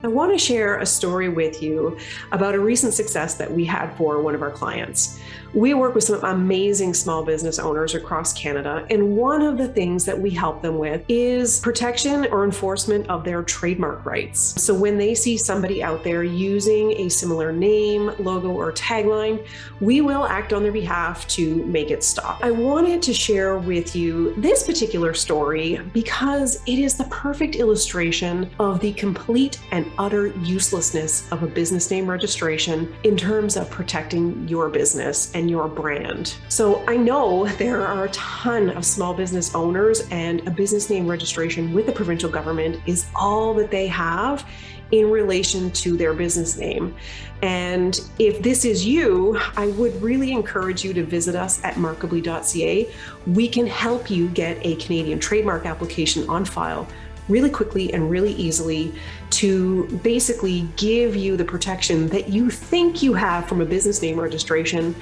I want to share a story with you about a recent success that we had for one of our clients. We work with some amazing small business owners across Canada, and one of the things that we help them with is protection or enforcement of their trademark rights. So when they see somebody out there using a similar name, logo, or tagline, we will act on their behalf to make it stop. I wanted to share with you this particular story because it is the perfect illustration of the complete and utter uselessness of a business name registration in terms of protecting your business and your brand. So I know there are a ton of small business owners, and a business name registration with the provincial government is all that they have in relation to their business name. And if this is you, I would really encourage you to visit us at markably.ca. We can help you get a Canadian trademark application on file really quickly and really easily to basically give you the protection that you think you have from a business name registration.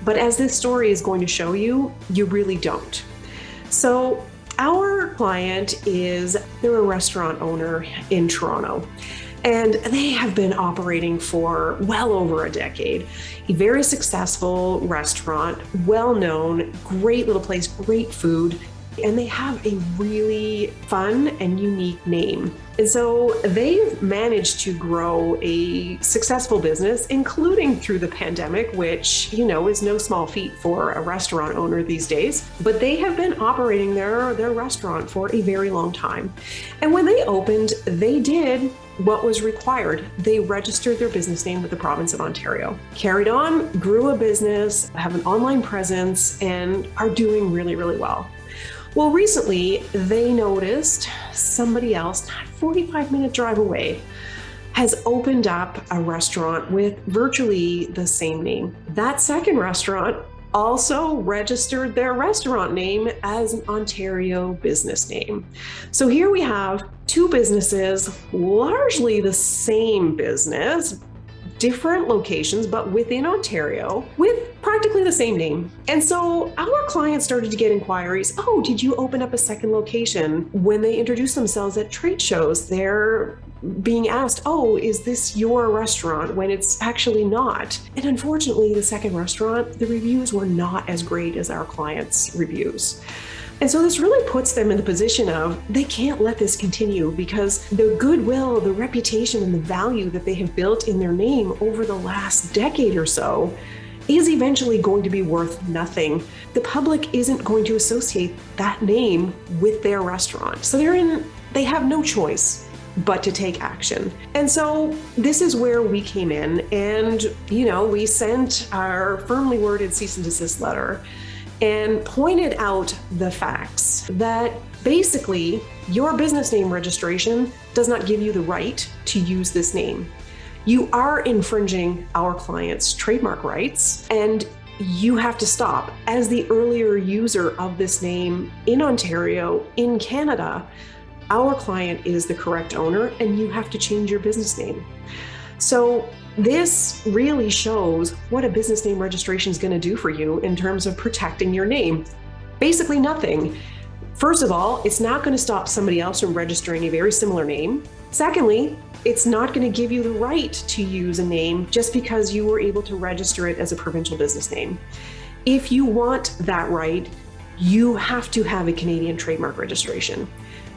But as this story is going to show you, you really don't. So our client they're a restaurant owner in Toronto, and they have been operating for well over a decade. A very successful restaurant, well known, great little place, great food. And they have a really fun and unique name. And so they've managed to grow a successful business, including through the pandemic, which, is no small feat for a restaurant owner these days. But they have been operating their restaurant for a very long time. And when they opened, they did what was required. They registered their business name with the province of Ontario, carried on, grew a business, have an online presence, and are doing really, really well. Well, recently they noticed somebody else, not 45-minute drive away, has opened up a restaurant with virtually the same name. That second restaurant also registered their restaurant name as an Ontario business name. So here we have two businesses, largely the same business, different locations, but within Ontario, with practically the same name. And so our clients started to get inquiries. Oh, did you open up a second location? When they introduce themselves at trade shows, they're being asked, oh, is this your restaurant? When it's actually not. And unfortunately, the second restaurant, the reviews were not as great as our clients' reviews. And so this really puts them in the position of they can't let this continue, because the goodwill, the reputation, and the value that they have built in their name over the last decade or so is eventually going to be worth nothing. The public isn't going to associate that name with their restaurant. So they have no choice but to take action. And so this is where we came in, and we sent our firmly worded cease and desist letter and pointed out the facts that basically your business name registration does not give you the right to use this name. You are infringing our client's trademark rights, and you have to stop. As the earlier user of this name in Ontario, in Canada, our client is the correct owner, and you have to change your business name. So this really shows what a business name registration is going to do for you in terms of protecting your name. Basically nothing. First of all, it's not going to stop somebody else from registering a very similar name. Secondly, it's not going to give you the right to use a name just because you were able to register it as a provincial business name. If you want that right, you have to have a Canadian trademark registration.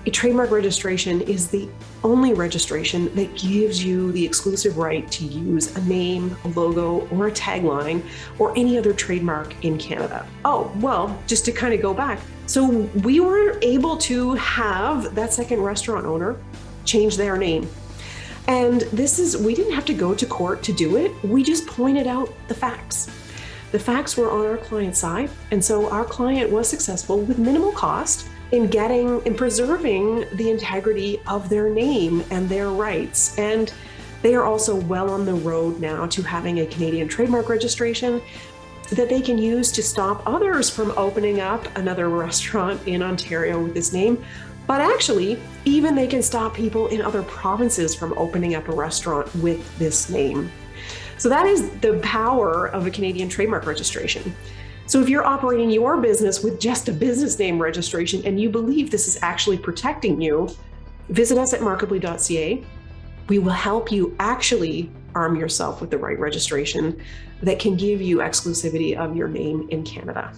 A trademark registration is the only registration that gives you the exclusive right to use a name, a logo, or a tagline, or any other trademark in Canada. Oh, well, just to kind of go back. So we were able to have that second restaurant owner change their name. And we didn't have to go to court to do it. We just pointed out the facts. The facts were on our client's side. And so our client was successful with minimal cost in getting and preserving the integrity of their name and their rights. And they are also well on the road now to having a Canadian trademark registration that they can use to stop others from opening up another restaurant in Ontario with this name. But actually, even they can stop people in other provinces from opening up a restaurant with this name. So that is the power of a Canadian trademark registration. So if you're operating your business with just a business name registration and you believe this is actually protecting you, visit us at markably.ca. We will help you actually arm yourself with the right registration that can give you exclusivity of your name in Canada.